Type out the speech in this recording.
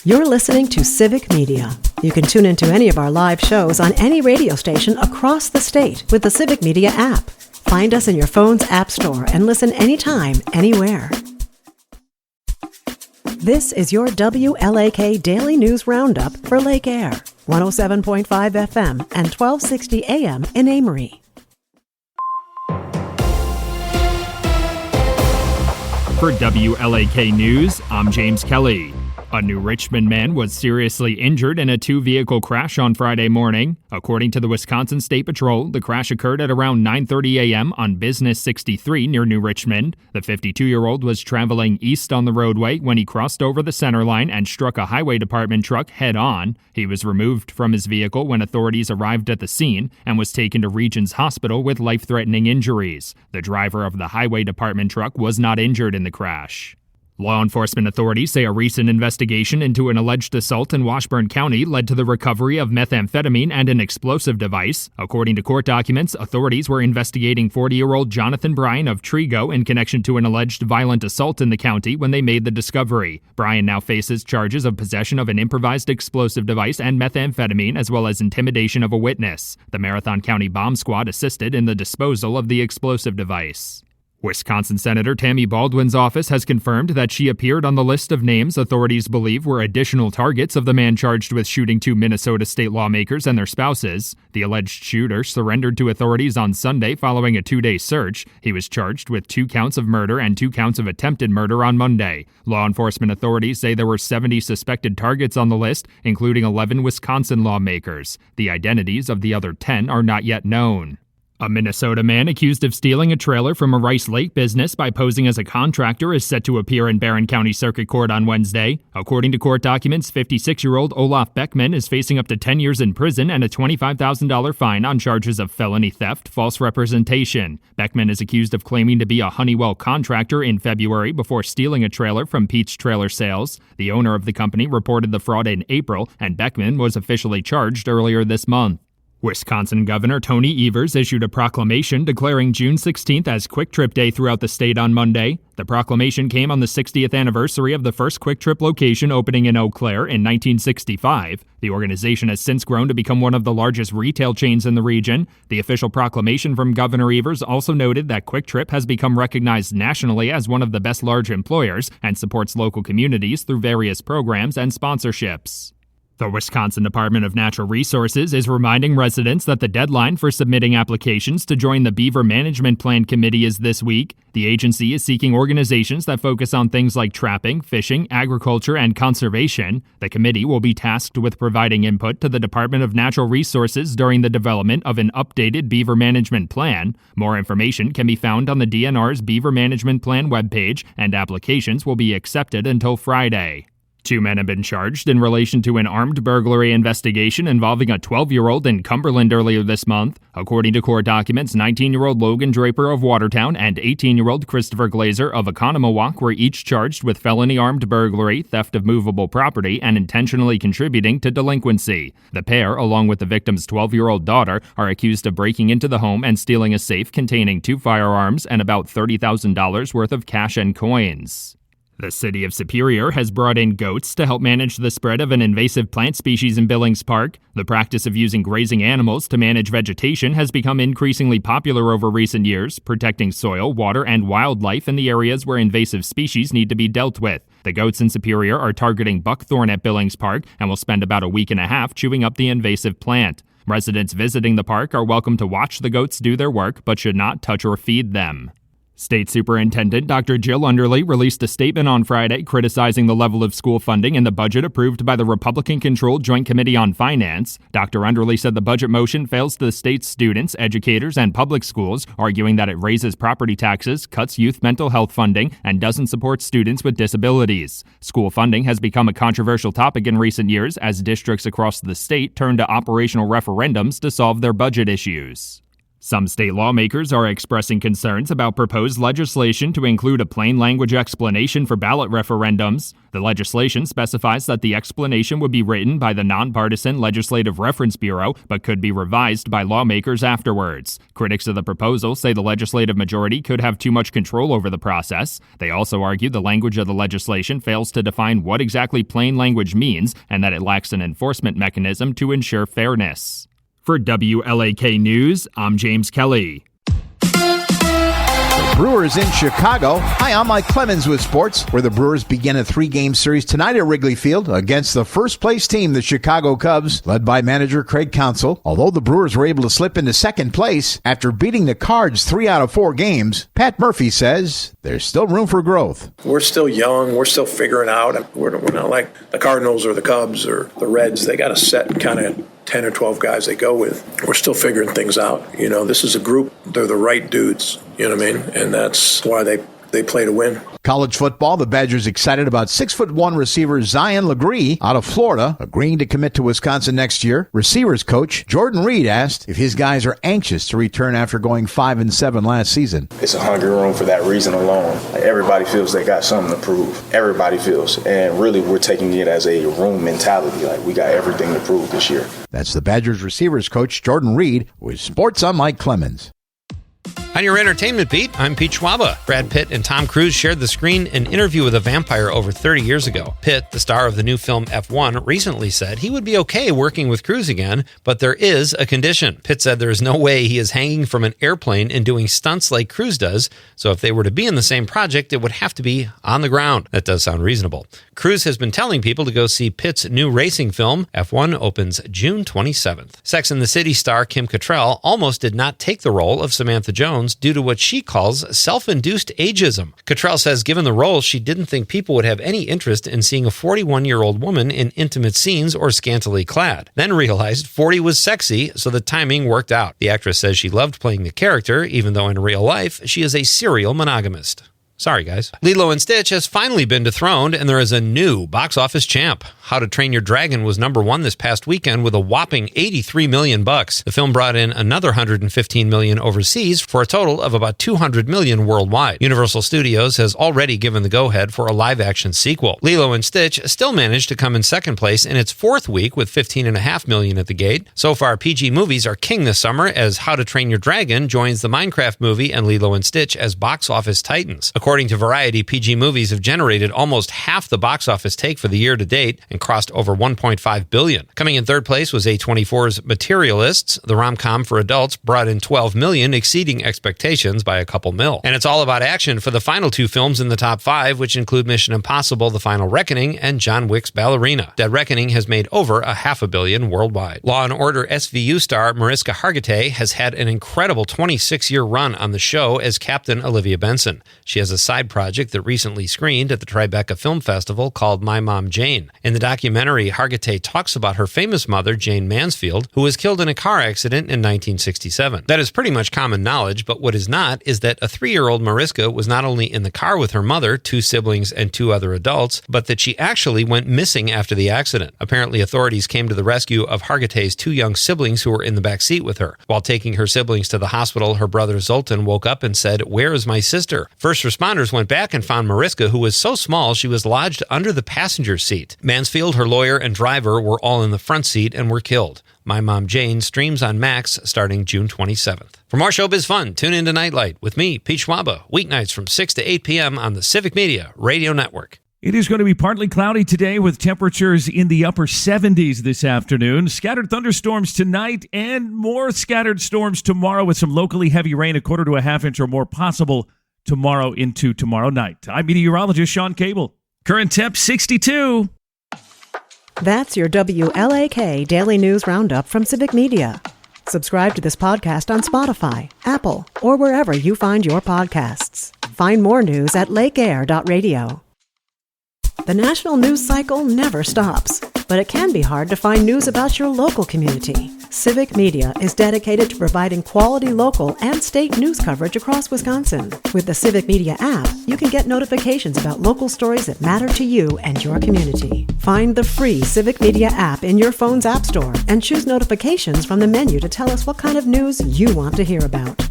You're listening to Civic Media. You can tune into any of our live shows on any radio station across the state with the Civic Media app. Find us in your phone's app store and listen anytime, anywhere. This is your WLAK Daily News Roundup for Lake Air, 107.5 FM and 1260 AM in Amory. For WLAK News, I'm James Kelly. A New Richmond man was seriously injured in a two-vehicle crash on Friday morning. According to the Wisconsin State Patrol, the crash occurred at around 9:30 a.m. on Business 63 near New Richmond. The 52-year-old was traveling east on the roadway when he crossed over the center line and struck a highway department truck head-on. He was removed from his vehicle when authorities arrived at the scene and was taken to Regions Hospital with life-threatening injuries. The driver of the highway department truck was not injured in the crash. Law enforcement authorities say a recent investigation into an alleged assault in Washburn County led to the recovery of methamphetamine and an explosive device. According to court documents, authorities were investigating 40-year-old Jonathan Bryan of Trigo in connection to an alleged violent assault in the county when they made the discovery. Bryan now faces charges of possession of an improvised explosive device and methamphetamine, as well as intimidation of a witness. The Marathon County Bomb Squad assisted in the disposal of the explosive device. Wisconsin Senator Tammy Baldwin's office has confirmed that she appeared on the list of names authorities believe were additional targets of the man charged with shooting two Minnesota state lawmakers and their spouses. The alleged shooter surrendered to authorities on Sunday following a two-day search. He was charged with 2 counts of murder and 2 counts of attempted murder on Monday. Law enforcement authorities say there were 70 suspected targets on the list, including 11 Wisconsin lawmakers. The identities of the other 10 are not yet known. A Minnesota man accused of stealing a trailer from a Rice Lake business by posing as a contractor is set to appear in Barron County Circuit Court on Wednesday. According to court documents, 56-year-old Olaf Beckman is facing up to 10 years in prison and a $25,000 fine on charges of felony theft, false representation. Beckman is accused of claiming to be a Honeywell contractor in February before stealing a trailer from Pete's Trailer Sales. The owner of the company reported the fraud in April, and Beckman was officially charged earlier this month. Wisconsin Governor Tony Evers issued a proclamation declaring June 16th as Quick Trip Day throughout the state on Monday. The proclamation came on the 60th anniversary of the first Quick Trip location opening in Eau Claire in 1965. The organization has since grown to become one of the largest retail chains in the region. The official proclamation from Governor Evers also noted that Quick Trip has become recognized nationally as one of the best large employers and supports local communities through various programs and sponsorships. The Wisconsin Department of Natural Resources is reminding residents that the deadline for submitting applications to join the Beaver Management Plan Committee is this week. The agency is seeking organizations that focus on things like trapping, fishing, agriculture, and conservation. The committee will be tasked with providing input to the Department of Natural Resources during the development of an updated Beaver Management Plan. More information can be found on the DNR's Beaver Management Plan webpage, and applications will be accepted until Friday. 2 men have been charged in relation to an armed burglary investigation involving a 12-year-old in Cumberland earlier this month. According to court documents, 19-year-old Logan Draper of Watertown and 18-year-old Christopher Glazer of Oconomowoc were each charged with felony armed burglary, theft of movable property, and intentionally contributing to delinquency. The pair, along with the victim's 12-year-old daughter, are accused of breaking into the home and stealing a safe containing 2 firearms and about $30,000 worth of cash and coins. The city of Superior has brought in goats to help manage the spread of an invasive plant species in Billings Park. The practice of using grazing animals to manage vegetation has become increasingly popular over recent years, protecting soil, water, and wildlife in the areas where invasive species need to be dealt with. The goats in Superior are targeting buckthorn at Billings Park and will spend about a week and a half chewing up the invasive plant. Residents visiting the park are welcome to watch the goats do their work, but should not touch or feed them. State Superintendent Dr. Jill Underly released a statement on Friday criticizing the level of school funding in the budget approved by the Republican-controlled Joint Committee on Finance. Dr. Underly said the budget motion fails the state's students, educators, and public schools, arguing that it raises property taxes, cuts youth mental health funding, and doesn't support students with disabilities. School funding has become a controversial topic in recent years as districts across the state turn to operational referendums to solve their budget issues. Some state lawmakers are expressing concerns about proposed legislation to include a plain language explanation for ballot referendums. The legislation specifies that the explanation would be written by the Nonpartisan Legislative Reference Bureau, but could be revised by lawmakers afterwards. Critics of the proposal say the legislative majority could have too much control over the process. They also argue the language of the legislation fails to define what exactly plain language means and that it lacks an enforcement mechanism to ensure fairness. For WLAK News, I'm James Kelly. Brewers in Chicago. Hi, I'm Mike Clemens with sports, where the Brewers begin a 3-game series tonight at Wrigley Field against the first-place team, the Chicago Cubs, led by manager Craig Counsell. Although the Brewers were able to slip into second place after beating the Cards 3 out of 4 games, Pat Murphy says there's still room for growth. We're still young. We're still figuring out. We're not like the Cardinals or the Cubs or the Reds. They got a set kind of 10 or 12 guys they go with. We're still figuring things out. You know, this is a group. They're the right dudes. You know what I mean? And that's why they play to win. College football, the Badgers excited about 6'1" receiver Zion Legree out of Florida, agreeing to commit to Wisconsin next year. Receivers coach Jordan Reed asked if his guys are anxious to return after going 5-7 last season. It's a hungry room for that reason alone. Everybody feels they got something to prove. Everybody feels. And really, we're taking it as a room mentality. Like, we got everything to prove this year. That's the Badgers receivers coach Jordan Reed with Sports on Mike Clemens. On your entertainment beat, I'm Pete Schwaba. Brad Pitt and Tom Cruise shared the screen in Interview with a Vampire over 30 years ago. Pitt, the star of the new film F1, recently said he would be okay working with Cruise again, but there is a condition. Pitt said there is no way he is hanging from an airplane and doing stunts like Cruise does, so if they were to be in the same project, it would have to be on the ground. That does sound reasonable. Cruise has been telling people to go see Pitt's new racing film. F1 opens June 27th. Sex and the City star Kim Cattrall almost did not take the role of Samantha Jones due to what she calls self-induced ageism. Cattrall says given the role, she didn't think people would have any interest in seeing a 41-year-old woman in intimate scenes or scantily clad. Then realized 40 was sexy, so the timing worked out. The actress says she loved playing the character, even though in real life, she is a serial monogamist. Sorry, guys. Lilo & Stitch has finally been dethroned, and there is a new box office champ. How to Train Your Dragon was #1 this past weekend with a whopping $83 million. The film brought in another $115 million overseas for a total of about $200 million worldwide. Universal Studios has already given the go-ahead for a live-action sequel. Lilo & Stitch still managed to come in second place in its 4th week with $15.5 million at the gate. So far, PG movies are king this summer as How to Train Your Dragon joins the Minecraft movie and Lilo & Stitch as box office titans. According to Variety, PG movies have generated almost half the box office take for the year to date and crossed over $1.5 billion. Coming in third place was A24's Materialists. The rom-com for adults brought in $12 million, exceeding expectations by a couple mil. And it's all about action for the final 2 films in the top 5, which include Mission Impossible: The Final Reckoning and John Wick's Ballerina. Dead Reckoning has made over $500 million worldwide. Law & Order SVU star Mariska Hargitay has had an incredible 26-year run on the show as Captain Olivia Benson. She has a side project that recently screened at the Tribeca Film Festival called My Mom Jane. In the documentary, Hargitay talks about her famous mother, Jane Mansfield, who was killed in a car accident in 1967. That is pretty much common knowledge, but what is not is that a 3-year-old Mariska was not only in the car with her mother, 2 siblings, and 2 other adults, but that she actually went missing after the accident. Apparently, authorities came to the rescue of Hargitay's 2 young siblings who were in the back seat with her. While taking her siblings to the hospital, her brother Zoltan woke up and said, "Where is my sister?" First responders went back and found Mariska, who was so small she was lodged under the passenger seat. Mansfield, her lawyer, and driver were all in the front seat and were killed. My Mom Jane streams on Max starting June 27th. For more showbiz fun, tune in to Nightlight with me, Pete Schwaba, weeknights from 6 to 8 p.m. on the Civic Media Radio Network. It is going to be partly cloudy today with temperatures in the upper 70s this afternoon. Scattered thunderstorms tonight and more scattered storms tomorrow with some locally heavy rain, 1/4 to a half inch or more possible tomorrow into tomorrow night. I'm meteorologist Sean Cable. Current temp 62. That's your WLAK Daily News Roundup from Civic Media. Subscribe to this podcast on Spotify, Apple, or wherever you find your podcasts. Find more news at lakeair.radio. The national news cycle never stops, but it can be hard to find news about your local community. Civic Media is dedicated to providing quality local and state news coverage across Wisconsin. With the Civic Media app, you can get notifications about local stories that matter to you and your community. Find the free Civic Media app in your phone's app store and choose notifications from the menu to tell us what kind of news you want to hear about.